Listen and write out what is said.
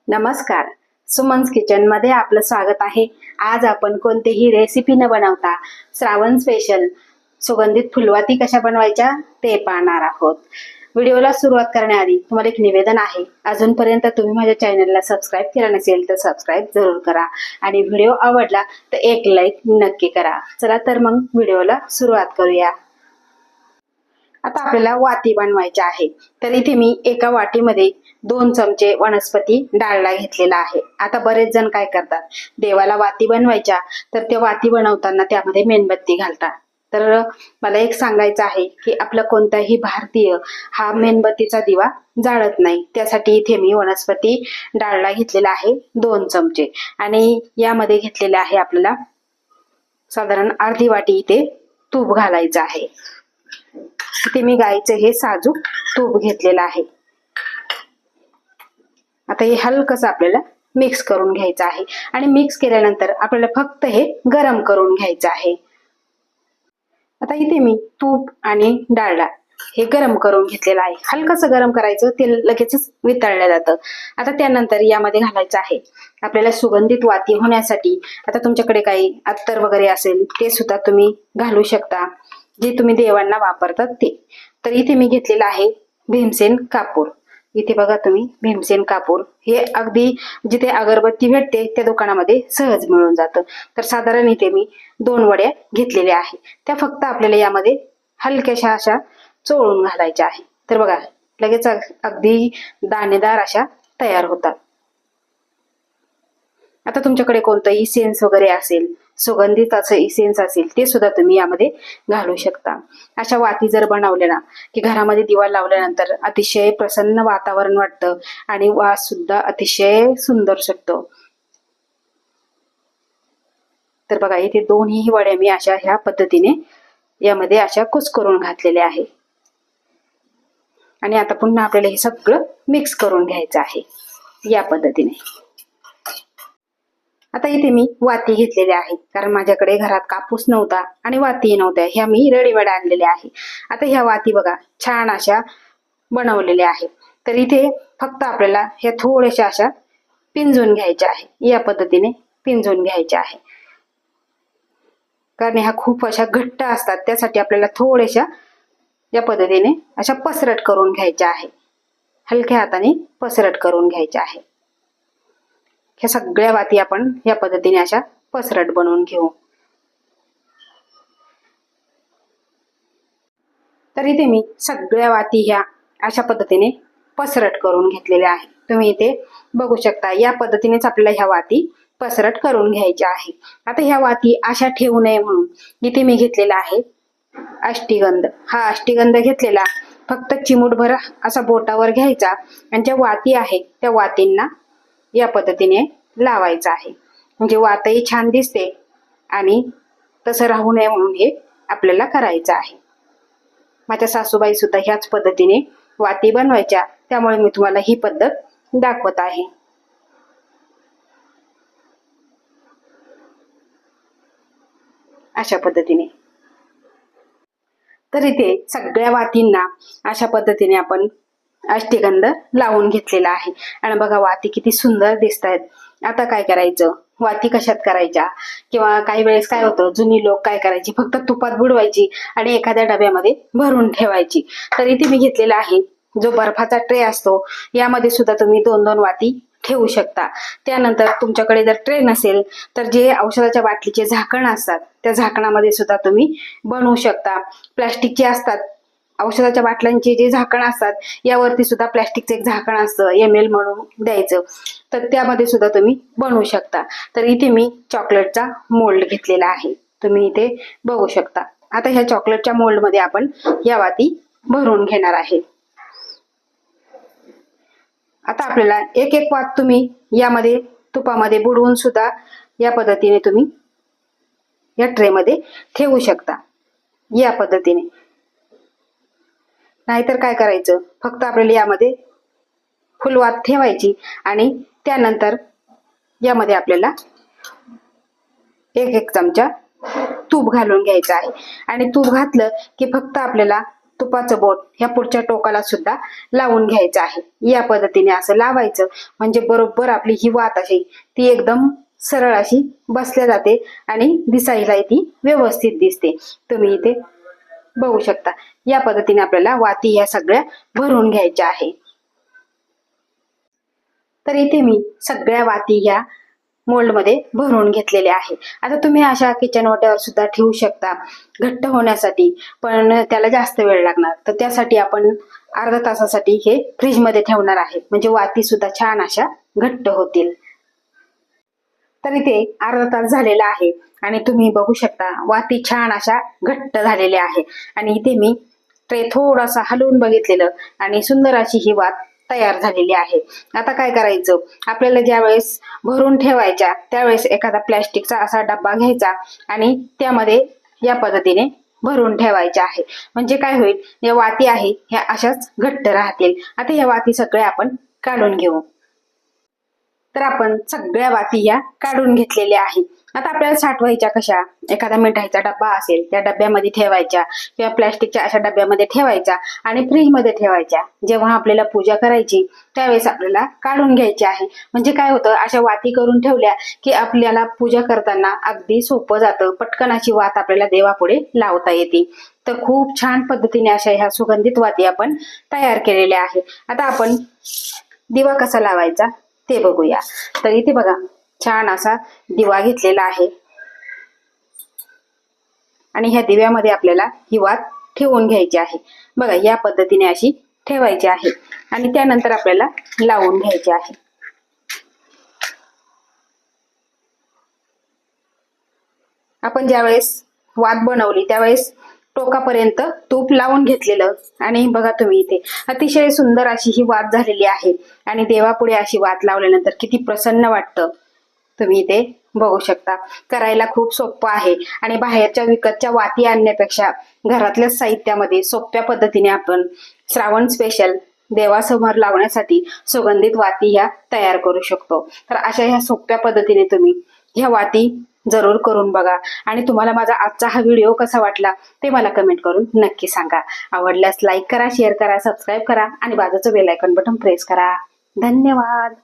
नमस्कार, सुमन्स किचन मध्ये आपलं स्वागत आहे। आज आपण कोणतीही रेसिपी न बनवता श्रावण स्पेशल सुगंधित फुलवाती कशा बनवायच्या ते पाहणार आहोत। व्हिडिओला सुरुवात करण्याआधी तुम्हाला एक निवेदन आहे, अजूनपर्यंत तुम्ही माझ्या चॅनलला सबस्क्राइब केलं नसेल तर सबस्क्राइब जरूर करा आणि व्हिडिओ आवडला तर एक लाईक नक्की करा। चला तर मग व्हिडिओला सुरुवात करूया। आता आपल्याला वाती बनवायची आहे, तर इथे मी एका वाटीमध्ये 2 चमचे वनस्पती डाळला घेतलेला आहे। आता बरेच जण काय करतात, देवाला वाती बनवायच्या तर ते वाती बनवताना त्यामध्ये मेणबत्ती घालतात। तर मला एक सांगायचं आहे की आपला कोणताही भारतीय हा मेणबत्तीचा दिवा जाळत नाही। त्यासाठी इथे मी वनस्पती डाळला घेतलेला आहे 2 चमचे आणि यामध्ये घेतलेले आहे आपल्याला साधारण अर्धी वाटी इथे तूप घालायचं आहे। इथे मी गाईचे हे साजूक तूप घेतलेलं आहे। आता हे हलकस आपल्याला मिक्स करून घ्यायचं आहे आणि मिक्स केल्यानंतर आपल्याला फक्त हे गरम करून घ्यायचं आहे। आता इथे मी तूप आणि डाळला हे गरम करून घेतलेलं आहे। हलकस गरम करायचं, ते लगेचच वितळलं जातं। आता त्यानंतर यामध्ये घालायचं आहे आपल्याला सुगंधित वाती होण्यासाठी। आता तुमच्याकडे काही अत्तर वगैरे असेल ते सुद्धा तुम्ही घालू शकता, जे तुम्ही देवांना वापरतात ते। तर इथे मी घेतलेला आहे भीमसेन कापूर। इथे बघा तुम्ही, भीमसेन कापूर हे अगदी जिथे अगरबत्ती भेटते त्या दुकानामध्ये सहज मिळून जातं। तर साधारण इथे मी 2 वड्या घेतलेल्या आहे, त्या फक्त आपल्याला यामध्ये हलक्याशा अशा चोळून घालायच्या आहे। तर बघा लगेच अगदी दाणेदार अशा तयार होतात। आता तुमच्याकडे कोणतं इसेन्स वगैरे असेल, सुगंधित असं इसेन्स असेल ते सुद्धा तुम्ही यामध्ये घालू शकता। अशा वाती जर बनवल्या ना की घरामध्ये दिवा लावल्यानंतर अतिशय प्रसन्न वातावरण वाटतं आणि वास सुद्धा अतिशय सुंदर सुटतो। तर बघा इथे दोन्ही वड्या मी अशा ह्या पद्धतीने यामध्ये अशा कुस्करून घातलेल्या आहे आणि आता पुन्हा आपल्याला हे सगळं मिक्स करून घ्यायचं आहे या पद्धतीने। आता इथे मी वाती घेतलेल्या आहे, कारण माझ्याकडे घरात कापूस नव्हता आणि वाती नव्हत्या, ह्या मी रेडीमेड आणलेल्या आहे। आता ह्या वाती बघा छान अशा बनवलेल्या आहेत। तर इथे फक्त आपल्याला ह्या थोड्याशा अशा पिंजून घ्यायच्या आहे, या पद्धतीने पिंजून घ्यायच्या आहे, कारण ह्या खूप अशा घट्ट असतात। त्यासाठी आपल्याला थोड्याशा या पद्धतीने अशा पसरट करून घ्यायच्या आहे, हलक्या हाताने पसरट करून घ्यायच्या आहे। ह्या सगळ्या वाती आपण या पद्धतीने अशा पसरट बनवून घेऊ। तर इथे मी सगळ्या वाती ह्या अशा पद्धतीने पसरट करून घेतलेल्या आहे। तुम्ही इथे बघू शकता, या पद्धतीनेच आपल्याला ह्या वाती पसरट करून घ्यायच्या आहे। आता ह्या वाती अशा ठेवू नये म्हणून इथे मी घेतलेला आहे अष्टीगंध। हा अष्टीगंध घेतलेला फक्त चिमूटभर असा बोटावर घ्यायचा आणि ज्या वाती आहे त्या वातींना या पद्धतीने लावायचं आहे, म्हणजे वातही छान दिसते आणि तसं राहू नये म्हणून हे आपल्याला करायचं आहे। माझ्या सासूबाई सुद्धा ह्याच पद्धतीने वाती बनवायच्या, त्यामुळे मी तुम्हाला ही पद्धत दाखवत आहे। अशा पद्धतीने तर इथे सगळ्या वातींना अशा पद्धतीने आपण अष्टीगंध लावून घेतलेला आहे आणि बघा वाती किती सुंदर दिसत आहेत। आता काय करायचं, वाती कशात करायच्या, किंवा काही वेळेस काय होतं, जुनी लोक काय करायची, फक्त तुपात बुडवायची आणि एखाद्या डब्यामध्ये भरून ठेवायची। तर इथे मी घेतलेला आहे जो बर्फाचा ट्रे असतो, यामध्ये सुद्धा तुम्ही 2-2 वाती ठेवू शकता। त्यानंतर तुमच्याकडे जर ट्रे नसेल तर जे औषधाच्या बाटलीचे झाकण असतात त्या झाकणामध्ये सुद्धा तुम्ही बनवू शकता। प्लास्टिकचे असतात औषधाच्या बाटल्यांचे जे झाकण असतात, यावरती सुद्धा प्लास्टिकचं एक झाकण असतं ML म्हणून द्यायचं, तर त्यामध्ये सुद्धा तुम्ही बनवू शकता। तर इथे मी चॉकलेटचा मोल्ड घेतलेला आहे, तुम्ही इथे बघू शकता। आता ह्या चॉकलेटच्या मोल्ड मध्ये आपण या वाती भरून घेणार आहे। आता आपल्याला एक एक वात तुम्ही यामध्ये तुपामध्ये बुडवून सुद्धा या पद्धतीने तुम्ही या ट्रे मध्ये ठेवू शकता या पद्धतीने। नाहीतर काय करायचं, फक्त आपल्याला यामध्ये फुलवात ठेवायची आणि त्यानंतर यामध्ये आपल्याला 1-1 चमचा तूप घालून घ्यायचं आहे आणि तूप घातलं की फक्त आपल्याला तुपाचं बोट ह्या पुढच्या टोकाला सुद्धा लावून घ्यायचं आहे। या पद्धतीने असं लावायचं म्हणजे बरोबर आपली ही वात अशी ती एकदम सरळ अशी बसल्या जाते आणि दिसायला ती व्यवस्थित दिसते। तुम्ही इथे बघू शकता या पद्धतीने आपल्याला वाती या सगळ्या भरून घ्यायच्या आहे। तर इथे मी सगळ्या वाती या मोल्ड मध्ये भरून घेतलेले आहे। आता तुम्ही अशा किचन ओट्यावर सुद्धा ठेवू शकता घट्ट होण्यासाठी, पण त्याला जास्त वेळ लागणार, तर त्यासाठी आपण अर्धा तासासाठी हे फ्रीज मध्ये ठेवणार आहे, म्हणजे वाती सुद्धा छान अशा घट्ट होतील। तर इथे अर्धा तास झालेला आहे आणि तुम्ही बघू शकता वाती छान अशा घट्ट झालेल्या आहे आणि इथे मी ट्रे थोडासा हलवून बघितलेलं आणि सुंदर अशी ही वात तयार झालेली आहे। आता काय करायचं, आपल्याला ज्या वेळेस भरून ठेवायच्या त्यावेळेस एखादा प्लॅस्टिकचा असा डब्बा घ्यायचा आणि त्यामध्ये या पद्धतीने भरून ठेवायच्या आहे, म्हणजे काय होईल या वाती आहे ह्या अशाच घट्ट राहतील। आता या वाती सगळ्या आपण काढून घेऊ। तर आपण सगळ्या वाती या काढून घेतलेल्या आहे। आता आपल्याला साठवायच्या कशा, एखादा मिठाईचा डब्बा असेल त्या डब्यामध्ये ठेवायच्या किंवा प्लॅस्टिकच्या अशा डब्यामध्ये ठेवायच्या आणि फ्रीज मध्ये ठेवायच्या। जेव्हा आपल्याला पूजा करायची त्यावेळेस आपल्याला काढून घ्यायची आहे, म्हणजे काय होतं अशा वाती करून ठेवल्या की आपल्याला पूजा करताना अगदी सोपं जातं, पटकन अशी वात आपल्याला देवापुढे लावता येते। तर खूप छान पद्धतीने अशा ह्या सुगंधित वाती आपण तयार केलेल्या आहे। आता आपण दिवा कसा लावायचा ते बघूया। तर इथे बघा छान असा दिवा घेतलेला आहे आणि ह्या दिव्यामध्ये आपल्याला ही वात ठेवून घ्यायची आहे। बघा या पद्धतीने अशी ठेवायची आहे आणि त्यानंतर आपल्याला लावून घ्यायची आहे। आपण ज्यावेळेस वात बनवली त्यावेळेस टोकापर्यंत तूप लावून घेतलेलं आणि बघा तुम्ही इथे अतिशय सुंदर अशी ही वात झालेली आहे आणि देवापुढे अशी वात लावल्यानंतर किती प्रसन्न वाटतं तुम्ही इथे बघू शकता। करायला खूप सोपं आहे आणि बाहेरच्या विकतच्या वाती आणण्यापेक्षा घरातल्या साहित्यामध्ये सोप्या पद्धतीने आपण श्रावण स्पेशल देवासमोर लावण्यासाठी सुगंधित वाती ह्या तयार करू शकतो। तर अशा ह्या सोप्या पद्धतीने तुम्ही ह्या वाती जरूर करून बघा आणि तुम्हाला माझा आजचा हा व्हिडिओ कसा वाटला ते मला कमेंट करून नक्की सांगा। आवडल्यास लाईक करा, शेअर करा, सबस्क्राईब करा आणि बाजूचं बेल आयकॉन बटन प्रेस करा। धन्यवाद।